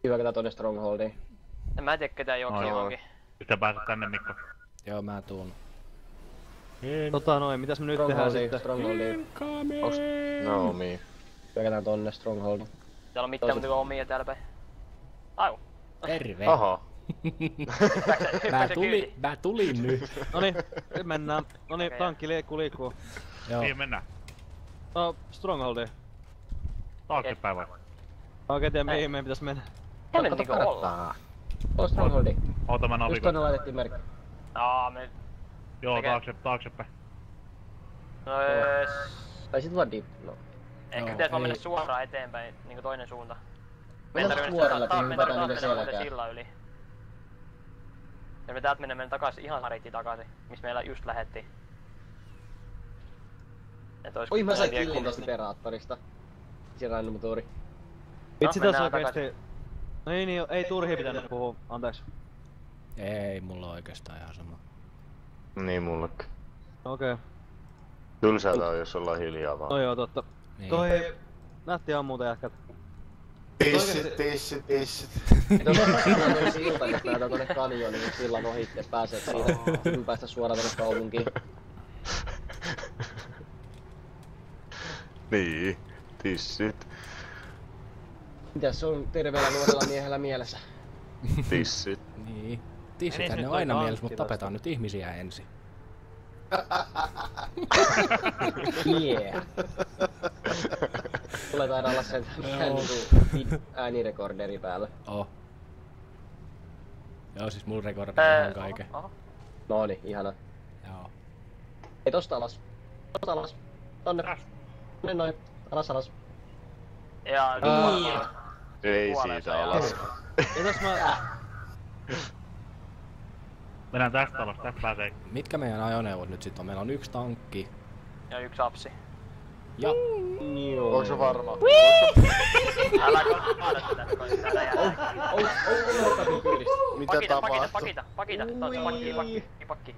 Hyökätään tonne Strongholdiin. En mä tiedä ketään juoksee johonkin. Sitten pääset tänne, Mikko. Joo, mä tuun. Mitäs me nyt tehdään sitten? Strongholdiin. No me. Hyökätään tonne Strongholdiin. Täällä on mitään muuta kuin omia täällä päin. Au. Terve. Aha. Mä tulin nyt. Noniin, nyt mennään. Noniin, tankki liikkuu. Joo. Mihin mennään? No, Strongholdiin. Taaksepäin vai? Mä oikein tiedä mihin meidän pitäis mennä. Hemmentikö olla? On Strongholdi. Oota mä Just navigoin. tonne laitettiin merkki. Me... Joo, taaksepäin. No ees... Tai sit vaan deep. No. Ehkä pitäis vaan mennä suoraan eteenpäin, niinku toinen suunta. Mennään suoraan läpi, Meidän hypätään tarvii niiden taas mennä selkään. sillan yli. Ja me täältä mennään takas ihan haritti takaisin, missä meillä just lähettiin. Oi mä sain killin tosta Imperaattorista. Siinä random tuuri. Vitsi No, tässä mennään oikeesti... No niin, ei turhi pitänyt puhua, anteeksi. Ei, mulla on oikeastaan ihan sama. Niin mullekin. Okei. Tylsältä on, jos ollaan hiljaa vaan. No joo, totta. Niin. Toi... Nähti ihan muuta jätkät. Tissit. Tuossa on silta, jos lähdetään tonne kanjoniin, niin sillan ohitte pääsee siitä. Sitten päästä suoraan tonne kaupunkiin. Niin, tissit. Mitäs se on terveellä nuorella miehellä mielessä? Tissit. Niin. Tissithän Meni ne nyt on toi aina tankki mielessä, mutta tosta. tapetaan nyt ihmisiä ensin. Yeah. Tulee taida olla sen äänirekorderi päällä. Oh. Joo, siis mulla rekordaa ihan kaiken. Nooni, ihana. Joo. Ei tosta alas. Tosta alas. Tonne. Tonne noin. Alas. Ja Ei Kuolee siitä se alas. Ja tos mä... Mennään tästä alas, tästä pääsee. Mitkä meidän ajoneuvot nyt sit on? Meillä on yksi tankki. ja yksi apsi. Ja... Onko se varma? Älä kaada sitä, kun täällä jää. Mitä tapahtuu? Pakita. Pakki.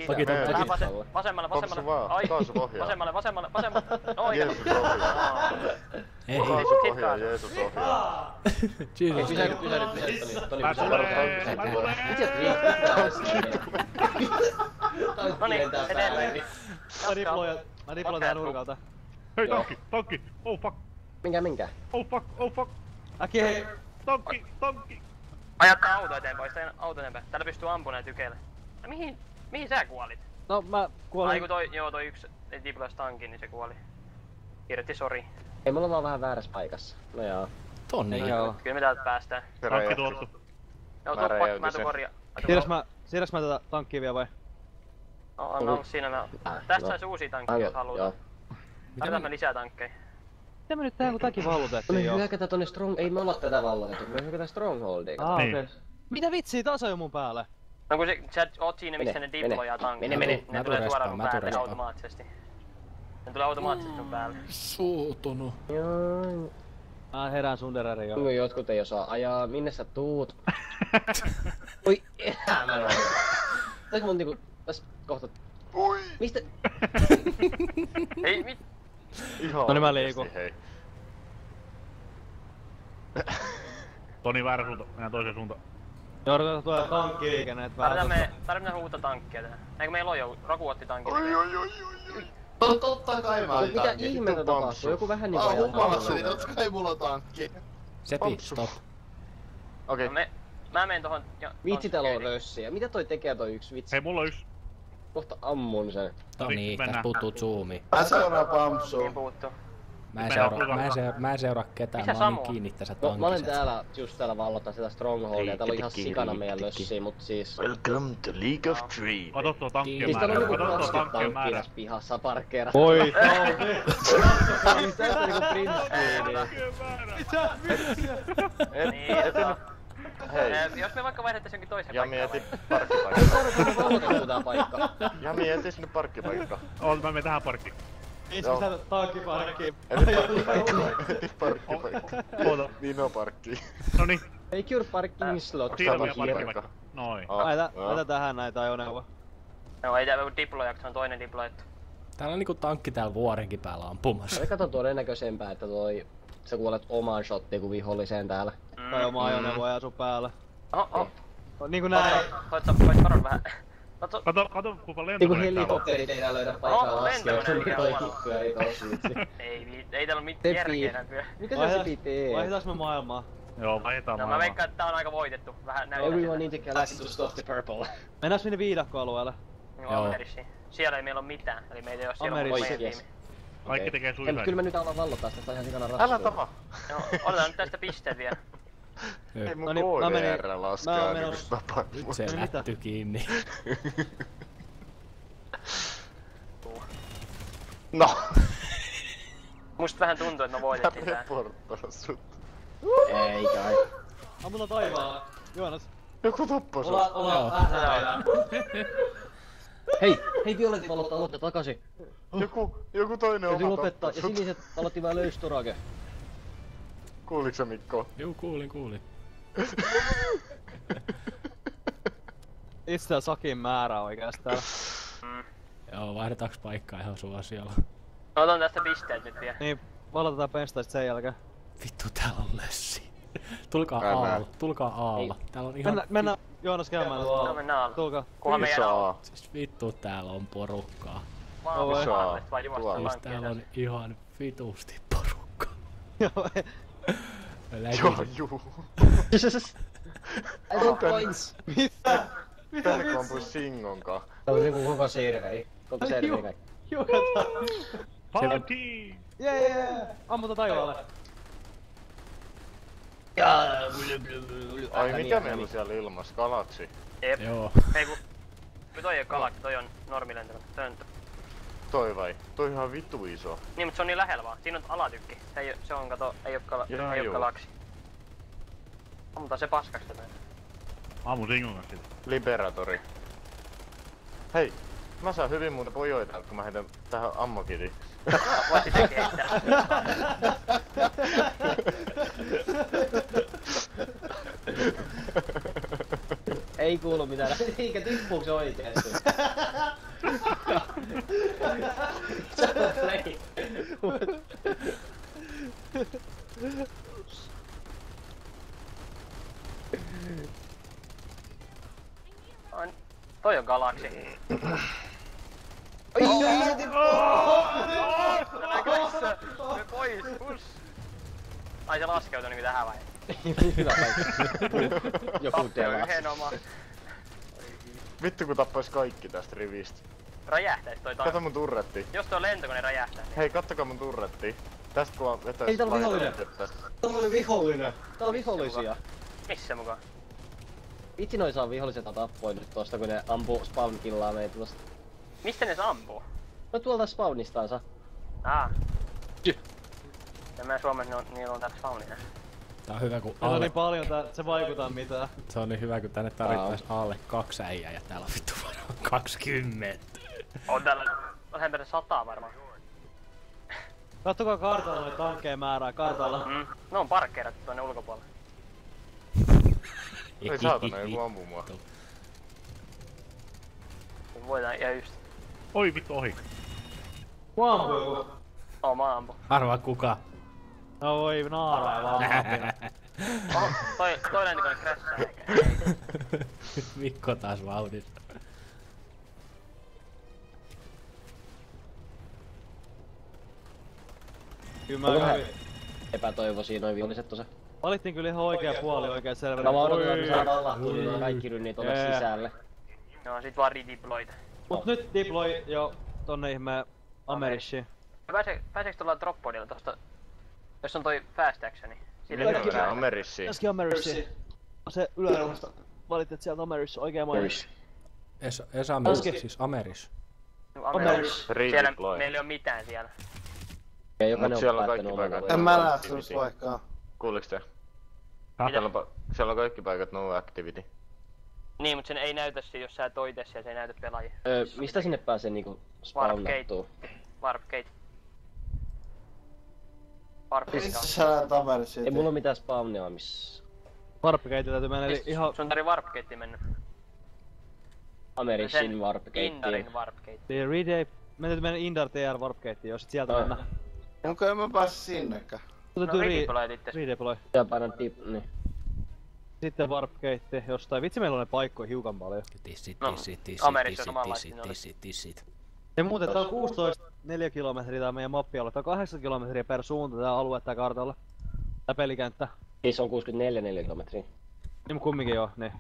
Pakita. Vähän vasemmalle. Onko vaan? Kaasupohjaa. Vasemmalle. Oikein. Jeesus ohjaa. Ei. Kaasupohjaa, Jeesus ohjaa. Jesus. Pysähdy, Toni. Mä tulen. Noniin, edelleen. Mä diploin tää nurkalta. Hei, tankki! Oh fuck! Minkä? Oh fuck! Äkkiä hei! Tankki! Ajattaa auto eteenpäin, sitä auto eteenpäin. Täällä pystyy ampumaan näitä tykeillä. Mihin sä kuolit? No mä kuolin... Ai kun toi yksi diplas tankin, niin se kuoli. Kirjoitti sori. Ei, me ollaan vaan vähän väärässä paikassa. No joo. Tonni. Joo. Kyllä me täältä päästään. Tankki tuottu. Joo, Mä tuu räjäytin mä sen. tuun korjaa. Siirräks mä tätä tankkia vielä vai? Anna olla siinä mä... Tästä sais uusia tankkeja, jos halutaan. Tarvitaan me lisää tankkeja. Mitä me nyt tehdään kun tämäkin vallutettiin Me jo? hyökätään tonne Ei me olla tätä vallotettu, me hyökätään Strongholdiin. Niin. Okei. Mitä vitsiä, taas on jo mun päälle? No kun sä oot siinä missä ne diplojaa tankkeja. Mene. Ne tulee suoraan sun päälle automaattisesti. Ne tulee automaattisesti sun päälle. Suutunut. Joo. Mä herään Sundereri jo. Jotkut ei osaa ajaa, minne sä tuut? Oi, mä en tässä mun niinku, tässä kohta... Ui! Mistä? Ei mit... Ihan No niin, mä oikeesti, liikun. hei. Toni väärä suunta, mennään toiseen suuntaan. Joudutaan tuolla tankkiliikenne, et Tarvitaan uutta tankkia tähän. Eikö meillä on jo? Raku otti tankin. Totta kai mä olin Mitä tankki. ihmeitä tapahtuu? Joku vähän niinku ajaa Huomasin, totta kai mulla on tankki. Sepi, stop. Okei. Mä menen tohon... Vitsi täällä on rössiä. Mitä toi tekee toi yksi vitsi? Hei, mulla on yksi. Kohta ammun sen. No niin, tässä puuttuu zoomi. Mä seuraan Niin Pampsua. puuttuu. Mä en seuraa ketään, Missä mä olin Samu? kiinni tässä No, mä olen tankissa. täällä, just täällä vallottaa sitä Strongholdia. Täällä on ihan sikana meidän lössiä, mut siis... Welcome to League of Dreams. Kato tuo tankkien Siis täällä määrä. on niinku Kato tuo 20 tankkien tankkia määrä. tässä pihassa parkkeera. Voi Siis tästä niinku print screenia. Niin, jos me vaikka vaihdettaisiin jonkin toisen Ja paikkaan mieti vai? parkkipaikka. Saadaanko vallotettua tää paikka? Ja mieti sinne parkkipaikka. Oot, mä menen tähän parkkiin. Ei se mitään tankkiparkkiin. Eti parkkipaikka. Oota. Niin on parkki. Noniin. Take your parking slot. Siinä on Sama meidän parkkipaikka. paikka. Noin. Laita tähän näitä ajoneuvoja. Joo, ei tää diplojaksi, se on toinen diplojettu. Täällä on niinku tankki täällä vuorenkin päällä ampumassa. Se kato todennäköisempää, että toi sä kuolet omaan shottiin kuin viholliseen täällä. Tai oma ajoneuvo ajaa sun päällä. Oho. Niinku näin. Voit varon vähän. Kato kuinka Niinku lentokone täällä on. helikopterit ei löydä paikkaa laskea, lentäminen niin on kaikki pyörii tossa. Ei täällä oo mitään järkeä enää pyö. Mitä se Sepi tee? Vaihdetaanko me maailmaa? Joo, vaihdetaan No mä maailmaa. veikkaan, että tää on aika voitettu. Vähän näyttää Everyone siltä. in the galaxy to stop the purple. Mennäänkö sinne viidakkoalueelle? Joo, Amerissiin. Siellä ei meillä oo mitään, eli meitä ei oo siellä Amerissa. meidän Yes. tiimi. Kaikki tekee Hei, mut kyllä suicide. me nyt alan vallottaa sitä, tää on ihan sikana raskua. Älä tapa! Joo, otetaan nyt tästä pisteet vielä. Ei mun No niin, mä menin- KDR mä laskea oon niinku menossa- tapahtuu. Nyt se Mitä? lätty kiinni. No! Musta vähän tuntuu, että me voitettiin tää. Reporttaa sut. Ei kai. Ammutaan taivaalla. Joonas. Joku tappoi sut. Hei Violetti valottaa aloittaa takaisin. Joku toinen Täytyy oma lopettaa, tappoi ja sut. siniset aloitti vähän löystorake. Kuuliks sä Mikko? Juu, kuulin. Itse sakin määrä oikeastaan. Joo, vaihdetaanko paikkaa ihan suosiolla? Mä otan tästä pisteet nyt vielä. Niin, valotetaan penstaista sen jälkeen. Vittu, täällä on lössi. Tulkaa Mennään. aalla, tulkaa aalla. Täällä on ihan... Mennään Joonas käymään No tuolla. mennään alla. Tulkaa. Kunhan meidän alla. Iso. Siis vittu, täällä on porukkaa. Iso. Vaan vaan juosta Tuolla. Siis pankkiin täällä on tässä. ihan vitusti porukkaa. Joo, Mä Joo, lähdin- juu. I don't points. mitä? Tänne kun ampui Singonkaan. Tää on niinku koko serveri. Koko serveri kaikki. Party! Jee! Ammutaan taivaalle. Ai mikä meillä on siellä ilmassa? Galaksi? Jep. Joo. Hei kun toi ei oo galaksi, toi on normilentävä. Toi on... Toi vai? Toi on ihan vittu iso. Niin, mut se on niin lähellä vaan. Siinä on alatykki. Se on kato, ei oo Joo. galaksi. Ammutaan se paskaksi tätä. Ammun Singon kanssa sitä. Liberatori. Hei, mä saan hyvin muuta pojoita, kun mä heitän tähän ammokitiin. Voit sitäkin heittää. Ei kuulu mitään. Eikä tippuuko se oikeesti? Se on play. Toi on galaksi. Me pois, pus! Ai se laskeutui niinku tähän vai? Hyvä paikka. Joku Tappio telas. yhden oma. Vittu kun tappais kaikki tästä rivistä. Räjähtäis toi Kato taas. mun turretti. Jos toi lentokone räjähtää, niin... Hei, kattokaa mun turretti. Tästä kun vetäis Ei, täällä on vihollinen. tästä. Täällä oli vihollinen. Täällä on vihollisia. Missä mukaan? Vitsi noi saa viholliset tappoi nyt tosta kun ne ampuu spawn killaa meitä tosta. Mistä ne se ampuu? No tuolta spawnistaansa. Ja mä Suomessa niillä on täällä spawnina. Tää on hyvä kun Se on alle... niin paljon, että se vaikuttaa mitään. Se on niin hyvä kun tänne tarvittais alle 2 äijää ja täällä on vittu varmaan 20. On täällä lähempänä 100 varmaan. Kattokaa kartalla noita tankkeja määrää kartalla. Ne on parkkeerattu tuonne ulkopuolelle. Ei saatana, joku ampuu mua. Voidaan ihan just... Oi vittu ohi. Kuampu joku. Mä ampu. Arvaa kuka. No voi naaraa vaan. Oho, toi lentokone crashaa eikä. Mikko taas vauhdissa. Kyllä mä Onko vähän kävin. epätoivoisia noin viholliset tossa? Valittiin kyllä ihan oikea puoli oikein selvä. No mä odotan, että saadaan vallattua niin kaikki rynnit tonne Jee. sisälle. No sit vaan redeployta. Mut nyt deploy jo tonne ihmeen Amerissiin. Pääseekö tuolla droppodilla tosta... Jos on toi fast actioni? Sille Mitä menee se vähän. Amerissiin? Äsken Amerissiin. Se yläreunasta valittiin sieltä Amerissa oikea mainius. Esameris, siis Ameris. Ameris. Siellä Redeploy. meillä ei oo mitään siellä. Ja jokainen Mut on siellä on päättänyt kaikki oman paikat. alueen. En mä näe Activity. semmoista paikkaa. Kuuliks te? Mitä? Siellä on kaikki paikat no activity. Niin, mut sen ei näytä siinä, jos sä toit siellä, se ei näytä pelaajia. Mistä sinne pääsee niinku spawnattuu? Warpgate. Warpgate Missä on. sä näet Amerissa? Ei mulla oo mitään spawnia missä. Warpgate täytyy mennä eli ihan Sun tarvii Warpgate mennä. Amerisin warpgateen. Indarin Warpgate. Meidän täytyy mennä Indar TR Warpgateen, jos sit sieltä Ai. mennään. Onko en mä pääse sinnekään? No redeployt itse. redeploy. Ja painan dip, niin. Sitten warp gate jostain. Vitsi meillä on ne paikkoja hiukan paljon. Tissit, No, tissit, Amerikassa tissit, samanlaista tissit, ne oli. tissit, tissit. Ja muuten tää on 16,4 kilometriä tää meidän mappialue. Tää on 8 kilometriä per suunta tää alue tää kartalla. Tää pelikenttä. Siis on 64 kilometriä. Niin mut kumminkin joo, niin.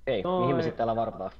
Ei, Noi. mihin me sit täällä varpataan?